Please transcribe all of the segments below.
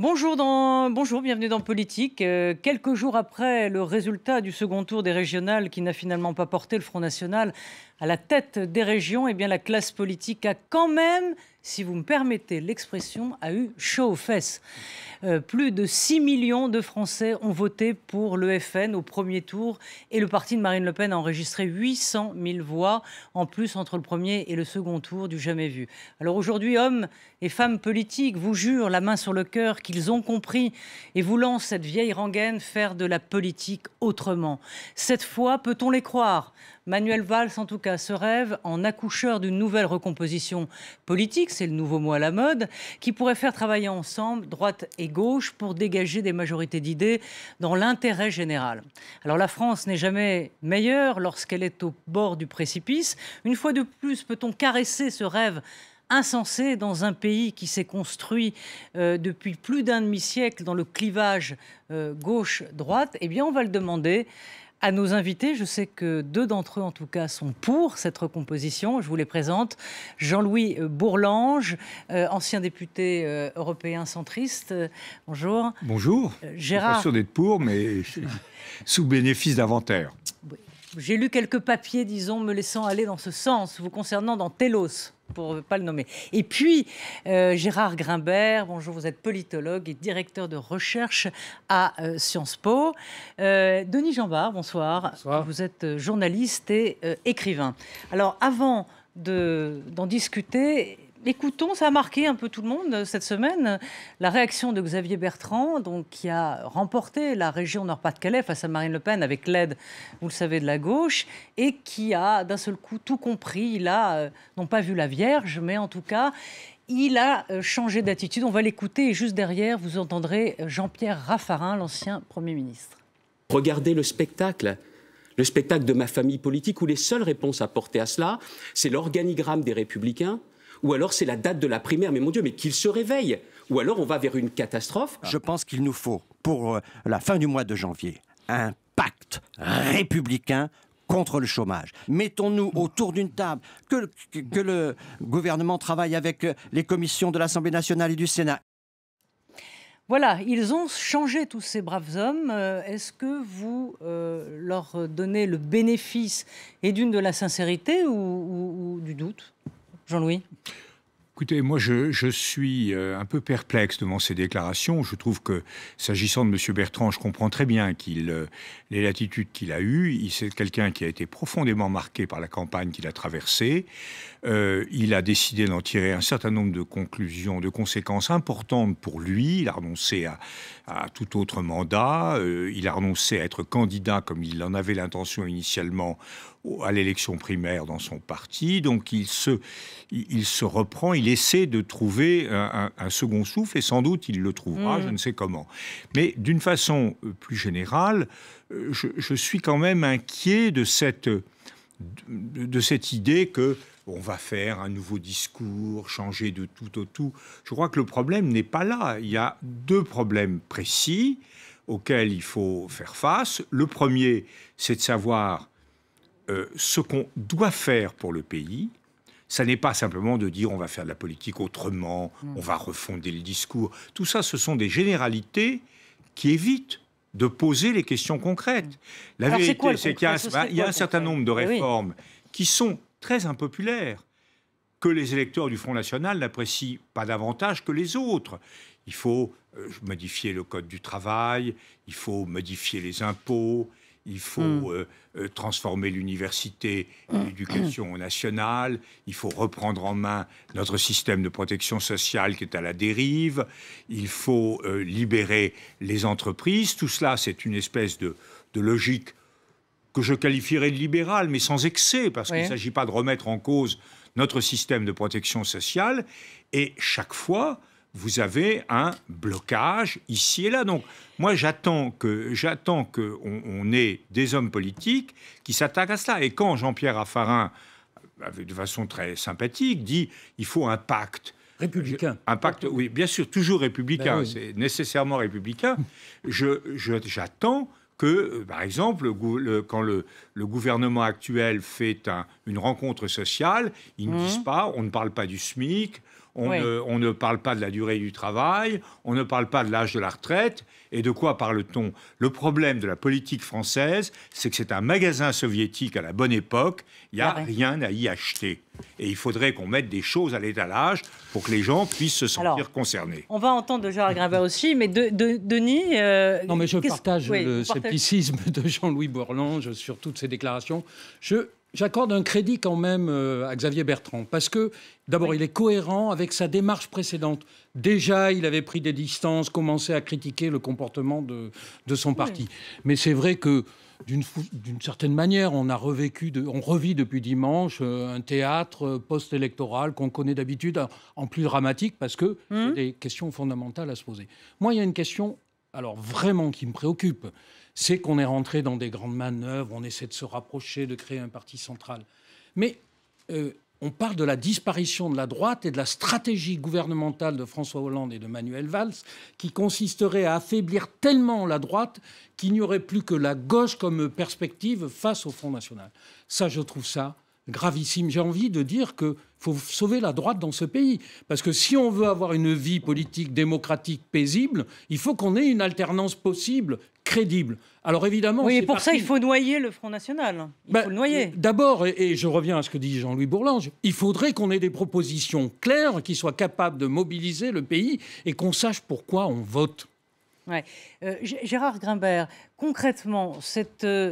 Bonjour, bienvenue dans Politique. Quelques jours après le résultat du second tour des régionales qui n'a finalement pas porté le Front National à la tête des régions, eh bien la classe politique a quand même, si vous me permettez l'expression, a eu chaud aux fesses. Plus de 6 millions de Français ont voté pour le FN au premier tour et le parti de Marine Le Pen a enregistré 800 000 voix en plus entre le premier et le second tour, du jamais vu. Alors aujourd'hui, hommes et femmes politiques vous jurent la main sur le cœur qu'ils ont compris et vous lancent cette vieille rengaine faire de la politique autrement. Cette fois, peut-on les croire ? Manuel Valls, en tout cas, se rêve en accoucheur d'une nouvelle recomposition politique, c'est le nouveau mot à la mode, qui pourrait faire travailler ensemble droite et gauche pour dégager des majorités d'idées dans l'intérêt général. Alors la France n'est jamais meilleure lorsqu'elle est au bord du précipice. Une fois de plus, peut-on caresser ce rêve insensé dans un pays qui s'est construit depuis plus d'un demi-siècle dans le clivage gauche-droite? Eh bien, on va le demander à nos invités. Je sais que 2 d'entre eux, en tout cas, sont pour cette recomposition. Je vous les présente. Jean-Louis Bourlanges, ancien député européen centriste. Bonjour. Bonjour. Je suis pas sûr d'être pour, mais sous bénéfice d'inventaire. Oui. J'ai lu quelques papiers, disons, me laissant aller dans ce sens, vous concernant dans Télos, pour ne pas le nommer. Et puis, Gérard Grimbert, bonjour, vous êtes politologue et directeur de recherche à Sciences Po. Denis Jeanbart, bonsoir. Bonsoir. Vous êtes journaliste et écrivain. Alors, avant d'en discuter, écoutons, ça a marqué un peu tout le monde cette semaine, la réaction de Xavier Bertrand, donc, qui a remporté la région Nord-Pas-de-Calais face à Marine Le Pen avec l'aide, vous le savez, de la gauche, et qui a d'un seul coup tout compris. Il a, non pas vu la Vierge, mais en tout cas, il a changé d'attitude. On va l'écouter et juste derrière, vous entendrez Jean-Pierre Raffarin, l'ancien Premier ministre. Regardez le spectacle de ma famille politique, où les seules réponses apportées à cela, c'est l'organigramme des Républicains, ou alors c'est la date de la primaire. Mais mon Dieu, mais qu'ils se réveillent. Ou alors on va vers une catastrophe. Je pense qu'il nous faut, pour la fin du mois de janvier, un pacte républicain contre le chômage. Mettons-nous autour d'une table, que le gouvernement travaille avec les commissions de l'Assemblée nationale et du Sénat. Voilà, ils ont changé, tous ces braves hommes. Est-ce que vous leur donnez le bénéfice et de la sincérité ou du doute ? Jean-Louis ? Écoutez, moi je suis un peu perplexe devant ces déclarations. Je trouve que, s'agissant de M. Bertrand, je comprends très bien les latitudes qu'il a eues. C'est quelqu'un qui a été profondément marqué par la campagne qu'il a traversée. Il a décidé d'en tirer un certain nombre de conclusions, de conséquences importantes pour lui. Il a renoncé à tout autre mandat. Il a renoncé à être candidat, comme il en avait l'intention initialement, à l'élection primaire dans son parti. Donc il se reprend, il essaie de trouver un second souffle, et sans doute il le trouvera, je ne sais comment. Mais d'une façon plus générale, je suis quand même inquiet de cette idée que on va faire un nouveau discours, changer de tout au tout. Je crois que le problème n'est pas là. Il y a 2 problèmes précis auxquels il faut faire face. Le premier, c'est de savoir ce qu'on doit faire pour le pays. Ça n'est pas simplement de dire on va faire de la politique autrement, on va refonder le discours. Tout ça, ce sont des généralités qui évitent de poser les questions concrètes. La vérité, c'est qu'il y a un certain nombre de réformes qui sont très impopulaires, que les électeurs du Front National n'apprécient pas davantage que les autres. Il faut modifier le code du travail, il faut modifier les impôts, il faut transformer l'université et l'éducation nationale, il faut reprendre en main notre système de protection sociale qui est à la dérive, il faut libérer les entreprises. Tout cela, c'est une espèce de logique que je qualifierais de libérale, mais sans excès, parce qu'il ne s'agit pas de remettre en cause notre système de protection sociale. Et chaque fois, vous avez un blocage ici et là. Donc, moi, j'attends qu'on ait des hommes politiques qui s'attaquent à cela. Et quand Jean-Pierre Raffarin, de façon très sympathique, dit il faut un pacte. Républicain. Un pacte, oui, bien sûr, toujours républicain. Ben oui. C'est nécessairement républicain. J'attends que, par exemple, quand le gouvernement actuel fait une rencontre sociale, ils ne disent pas, on ne parle pas du SMIC, on ne parle pas de la durée du travail, on ne parle pas de l'âge de la retraite. Et de quoi parle-t-on? Le problème de la politique française, c'est que c'est un magasin soviétique à la bonne époque, il n'y a rien à y acheter. Et il faudrait qu'on mette des choses à l'étalage pour que les gens puissent se sentir concernés. On va entendre Gérard Grimbert aussi, mais Denis... non, mais je partage le scepticisme de Jean-Louis Borloo sur toutes ces déclarations. J'accorde un crédit quand même à Xavier Bertrand, parce que, d'abord, il est cohérent avec sa démarche précédente. Déjà, il avait pris des distances, commencé à critiquer le comportement de son parti. Mais c'est vrai que, d'une certaine manière, on revit depuis dimanche un théâtre post-électoral qu'on connaît d'habitude, en plus dramatique, parce qu'il y a des questions fondamentales à se poser. Moi, il y a une question, alors vraiment, qui me préoccupe. C'est qu'on est rentré dans des grandes manœuvres, on essaie de se rapprocher, de créer un parti central. Mais on parle de la disparition de la droite et de la stratégie gouvernementale de François Hollande et de Manuel Valls qui consisterait à affaiblir tellement la droite qu'il n'y aurait plus que la gauche comme perspective face au Front National. Ça, je trouve ça gravissime. J'ai envie de dire qu'il faut sauver la droite dans ce pays. Parce que si on veut avoir une vie politique démocratique paisible, il faut qu'on ait une alternance possible, crédible. Alors évidemment... Oui, et pour ça, il faut noyer le Front National. Il faut le noyer. D'abord, et je reviens à ce que dit Jean-Louis Borloo, il faudrait qu'on ait des propositions claires qui soient capables de mobiliser le pays et qu'on sache pourquoi on vote. Ouais. Gérard Grimbert, concrètement,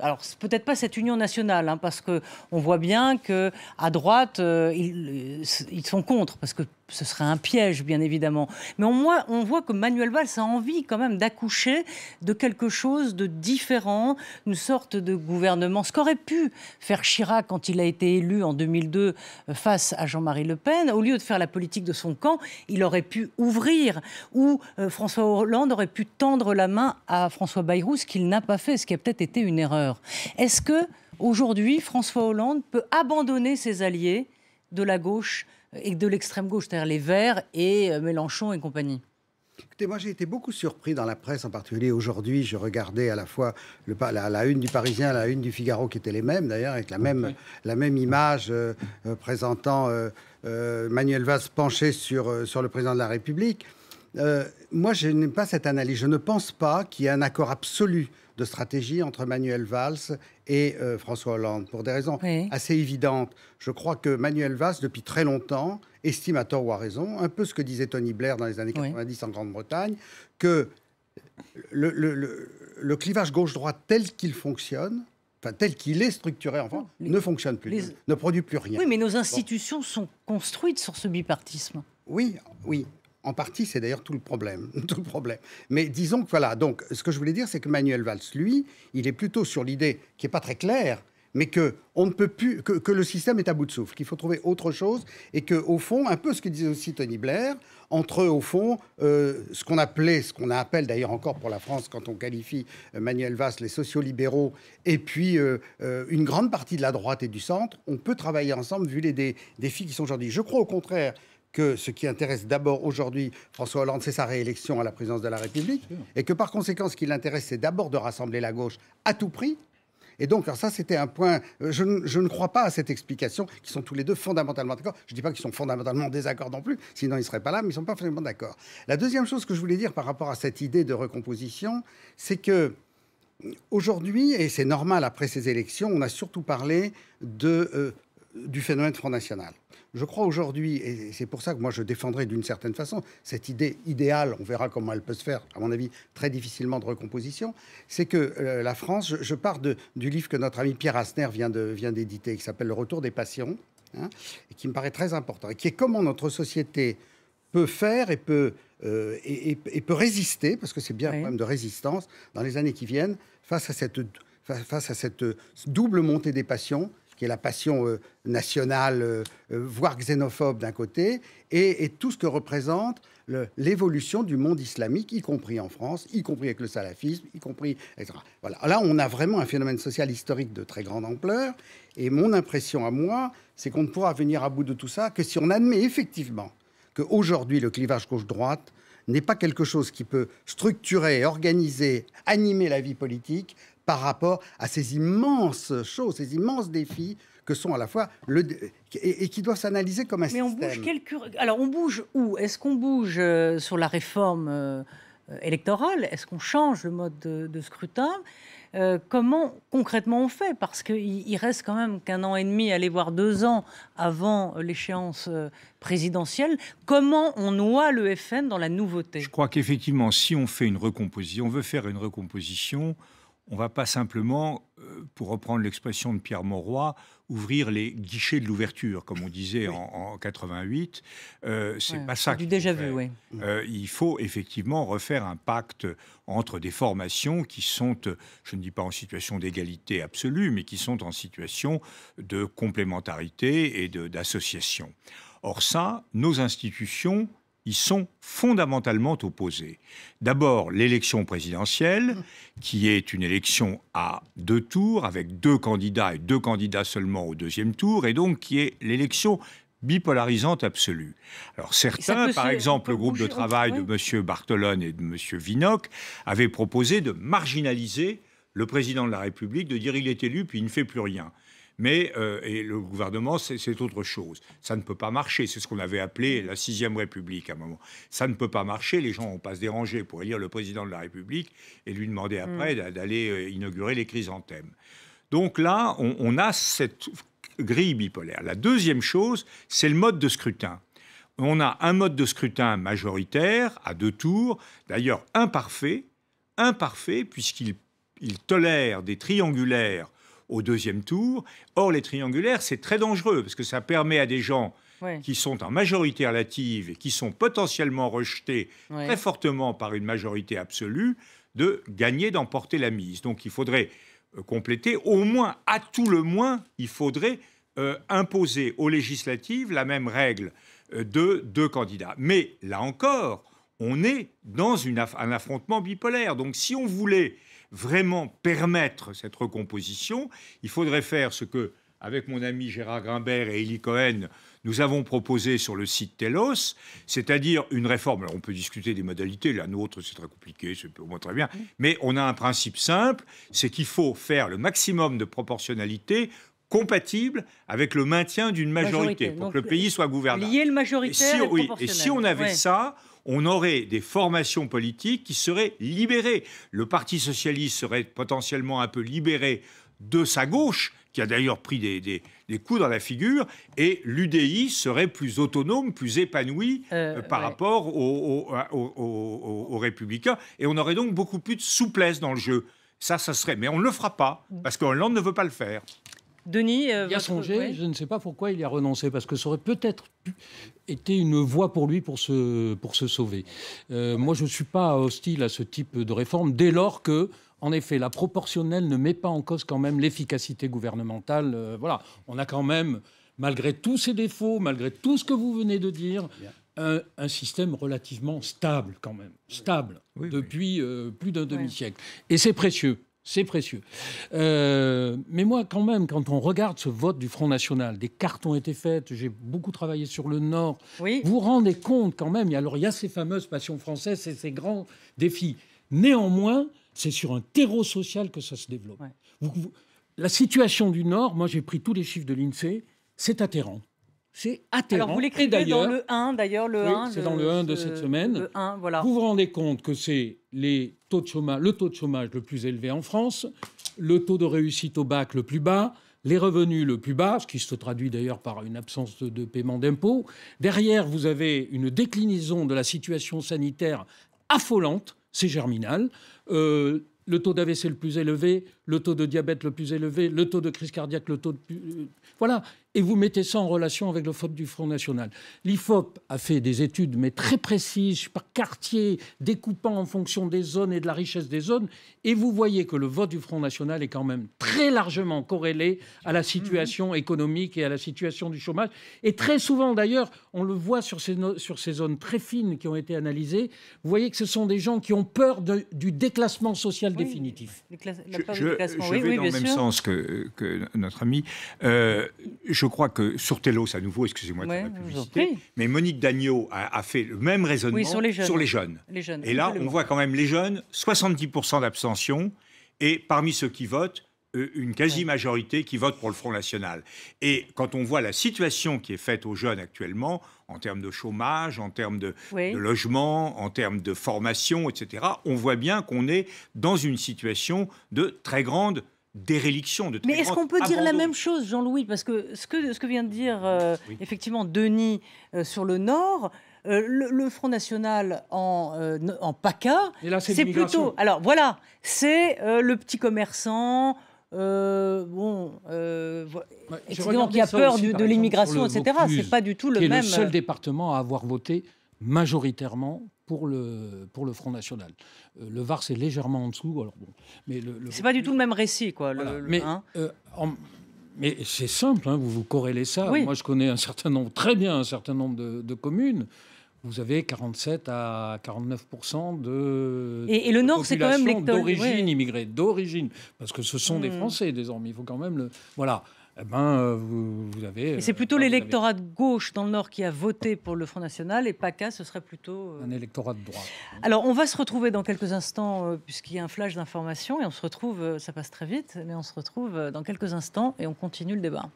alors peut-être pas cette union nationale, hein, parce qu'on voit bien qu'à droite, ils sont contre, parce que ce serait un piège, bien évidemment. Mais on voit que Manuel Valls a envie quand même d'accoucher de quelque chose de différent, une sorte de gouvernement. Ce qu'aurait pu faire Chirac quand il a été élu en 2002 face à Jean-Marie Le Pen, au lieu de faire la politique de son camp, il aurait pu ouvrir, ou François Hollande aurait pu tendre la main à François Bayrou, ce qu'il n'a pas fait, ce qui a peut-être été une erreur. Est-ce que aujourd'hui, François Hollande peut abandonner ses alliés de la gauche et de l'extrême gauche, c'est-à-dire les Verts et Mélenchon et compagnie? Écoutez, moi j'ai été beaucoup surpris dans la presse, en particulier aujourd'hui. Je regardais à la fois la une du Parisien, la une du Figaro, qui étaient les mêmes d'ailleurs, avec la même image présentant Manuel Valls penché sur le président de la République. Moi, je n'aime pas cette analyse. Je ne pense pas qu'il y ait un accord absolu de stratégie entre Manuel Valls et François Hollande, pour des raisons assez évidentes. Je crois que Manuel Valls, depuis très longtemps, estime à tort ou à raison, un peu ce que disait Tony Blair dans les années 90 en Grande-Bretagne, que le clivage gauche-droite tel qu'il fonctionne, enfin tel qu'il est structuré en France, ne fonctionne plus, ne produit plus rien. Oui, mais nos institutions sont construites sur ce bipartisme. Oui. En partie, c'est d'ailleurs tout le problème. Mais disons que voilà, donc ce que je voulais dire, c'est que Manuel Valls, lui, il est plutôt sur l'idée qui n'est pas très claire, mais qu'on ne peut plus, que le système est à bout de souffle, qu'il faut trouver autre chose, et qu'au fond, un peu ce que disait aussi Tony Blair, entre, au fond, ce qu'on appelle d'ailleurs encore pour la France, quand on qualifie Manuel Valls, les sociolibéraux, et puis une grande partie de la droite et du centre, on peut travailler ensemble vu les défis qui sont aujourd'hui. Je crois au contraire que ce qui intéresse d'abord aujourd'hui François Hollande, c'est sa réélection à la présidence de la République, et que par conséquent, ce qui l'intéresse, c'est d'abord de rassembler la gauche à tout prix. Et donc, alors ça, c'était un point... Je ne crois pas à cette explication, qui sont tous les deux fondamentalement d'accord. Je ne dis pas qu'ils sont fondamentalement en désaccord non plus, sinon ils ne seraient pas là, mais ils ne sont pas fondamentalement d'accord. La deuxième chose que je voulais dire par rapport à cette idée de recomposition, c'est que aujourd'hui, et c'est normal après ces élections, on a surtout parlé du phénomène Front National. Je crois aujourd'hui, et c'est pour ça que moi je défendrai d'une certaine façon cette idée idéale, on verra comment elle peut se faire, à mon avis très difficilement de recomposition, c'est que la France, je pars du livre que notre ami Pierre Asner vient d'éditer, qui s'appelle Le Retour des passions, hein, et qui me paraît très important, et qui est comment notre société peut faire et peut résister, parce que c'est bien un problème de résistance, dans les années qui viennent, face à cette double montée des passions, qui est la passion nationale, voire xénophobe d'un côté, et tout ce que représente l'évolution du monde islamique, y compris en France, y compris avec le salafisme, y compris, etc. Voilà. Là, on a vraiment un phénomène social historique de très grande ampleur, et mon impression à moi, c'est qu'on ne pourra venir à bout de tout ça que si on admet effectivement qu'aujourd'hui, le clivage gauche-droite n'est pas quelque chose qui peut structurer, organiser, animer la vie politique par rapport à ces immenses choses, ces immenses défis que sont à la fois et qui doivent s'analyser comme un système. Mais on bouge Alors on bouge où? Est-ce qu'on bouge sur la réforme électorale? Est-ce qu'on change le mode de scrutin? Comment concrètement on fait? Parce qu'il reste quand même qu'un an et demi, aller voir 2 ans avant l'échéance présidentielle. Comment on noie le FN dans la nouveauté? Je crois qu'effectivement, si on fait on veut faire une recomposition, on ne va pas simplement, pour reprendre l'expression de Pierre Mauroy, ouvrir les guichets de l'ouverture, comme on disait en 88. C'est pas ça. C'est du déjà vu, oui. Il faut effectivement refaire un pacte entre des formations qui sont, je ne dis pas en situation d'égalité absolue, mais qui sont en situation de complémentarité et d'association. Or ça, nos institutions y sont fondamentalement opposés. D'abord, l'élection présidentielle, qui est une élection à 2 tours, avec 2 candidats et 2 candidats seulement au 2e tour, et donc qui est l'élection bipolarisante absolue. Alors certains, par exemple le groupe de travail de M. Bartolone et de M. Vinocq, avaient proposé de marginaliser le président de la République, de dire il est élu puis il ne fait plus rien. Mais et le gouvernement, c'est autre chose. Ça ne peut pas marcher. C'est ce qu'on avait appelé la 6e République à un moment. Ça ne peut pas marcher. Les gens ne vont pas se déranger pour élire le président de la République et lui demander après d'aller inaugurer les chrysanthèmes. Donc là, on a cette grille bipolaire. La deuxième chose, c'est le mode de scrutin. On a un mode de scrutin majoritaire à 2 tours, d'ailleurs imparfait, puisqu'il tolère des triangulaires au 2e tour. Or, les triangulaires, c'est très dangereux, parce que ça permet à des gens qui sont en majorité relative et qui sont potentiellement rejetés très fortement par une majorité absolue, de gagner, d'emporter la mise. Donc, il faudrait compléter, au moins, à tout le moins, il faudrait imposer aux législatives la même règle de 2 candidats. Mais, là encore, on est dans un affrontement bipolaire. Donc, si on voulait vraiment permettre cette recomposition, il faudrait faire ce que, avec mon ami Gérard Grimbert et Élie Cohen, nous avons proposé sur le site Telos, c'est-à-dire une réforme. Alors on peut discuter des modalités, la nôtre c'est très compliqué, c'est pour moi très bien, mais on a un principe simple, c'est qu'il faut faire le maximum de proportionnalité compatible avec le maintien d'une majorité, pour que le pays soit gouvernable. Lier le majoritaire et proportionnel. Et si on avait ça, on aurait des formations politiques qui seraient libérées. Le Parti socialiste serait potentiellement un peu libéré de sa gauche, qui a d'ailleurs pris des coups dans la figure, et l'UDI serait plus autonome, plus épanouie par rapport aux Républicains, et on aurait donc beaucoup plus de souplesse dans le jeu. Ça serait... Mais on ne le fera pas, parce que Hollande ne veut pas le faire. Denis, il a songé, je ne sais pas pourquoi il y a renoncé, parce que ça aurait peut-être été une voie pour lui pour se sauver. Moi, je ne suis pas hostile à ce type de réforme, dès lors que, en effet, la proportionnelle ne met pas en cause quand même l'efficacité gouvernementale. Voilà, on a quand même, malgré tous ses défauts, malgré tout ce que vous venez de dire, un système relativement stable quand même, depuis plus d'un demi-siècle. Et c'est précieux. C'est précieux. Mais moi, quand même, quand on regarde ce vote du Front National, des cartes ont été faites, j'ai beaucoup travaillé sur le Nord. Vous vous rendez compte quand même, il y a ces fameuses passions françaises et ces grands défis. Néanmoins, c'est sur un terreau social que ça se développe. La situation du Nord, moi j'ai pris tous les chiffres de l'INSEE, c'est atterrant. C'est atterrant. Alors vous l'écrivez dans le 1, d'ailleurs, le 1. C'est dans le 1 de cette semaine. Le 1, voilà. Vous vous rendez compte que c'est le taux de chômage le plus élevé en France, le taux de réussite au bac le plus bas, les revenus le plus bas, ce qui se traduit d'ailleurs par une absence de paiement d'impôts. Derrière, vous avez une déclinaison de la situation sanitaire affolante, c'est germinal. Le taux d'AVC le plus élevé, le taux de diabète le plus élevé, le taux de crise cardiaque, le taux de... Voilà. Et vous mettez ça en relation avec le FOP du Front National. L'IFOP a fait des études, mais très précises, par quartier, découpant en fonction des zones et de la richesse des zones. Et vous voyez que le vote du Front National est quand même très largement corrélé à la situation économique et à la situation du chômage. Et très souvent, d'ailleurs, on le voit sur ces zones très fines qui ont été analysées, vous voyez que ce sont des gens qui ont peur du déclassement social définitif. Je vais dans le même sens que notre ami. Je crois que sur Telos, à nouveau, excusez-moi de faire la publicité, mais Monique Dagneau a fait le même raisonnement sur les jeunes. Et là, on voit quand même les jeunes, 70% d'abstention, et parmi ceux qui votent, une quasi-majorité qui vote pour le Front National. Et quand on voit la situation qui est faite aux jeunes actuellement, en termes de chômage, en termes de logement, en termes de formation, etc., on voit bien qu'on est dans une situation de très grande déréliction. Mais est-ce qu'on peut dire la même chose, Jean-Louis? Parce que ce que vient de dire effectivement Denis sur le Nord, le Front National en PACA, c'est plutôt... Alors voilà, c'est le petit commerçant... effectivement, qui a peur de l'immigration, etc. C'est pas du tout le même. Qui est le seul département à avoir voté majoritairement pour le Front National. Le Var, c'est légèrement en dessous. Alors bon, mais c'est pas du tout le même récit, quoi. Voilà. Mais c'est simple, hein, vous corrélez ça. Oui. Moi, je connais très bien un certain nombre de communes. Vous avez 47 à 49% de et le Nord, c'est quand même d'origine immigrée, d'origine, parce que ce sont des Français désormais. Il faut quand même voilà. Eh ben, vous avez. Et c'est plutôt l'électorat de gauche dans le Nord qui a voté pour le Front National, et PACA, ce serait plutôt un électorat de droite. Alors, on va se retrouver dans quelques instants, puisqu'il y a un flash d'information, et on se retrouve. Ça passe très vite, mais on se retrouve dans quelques instants et on continue le débat.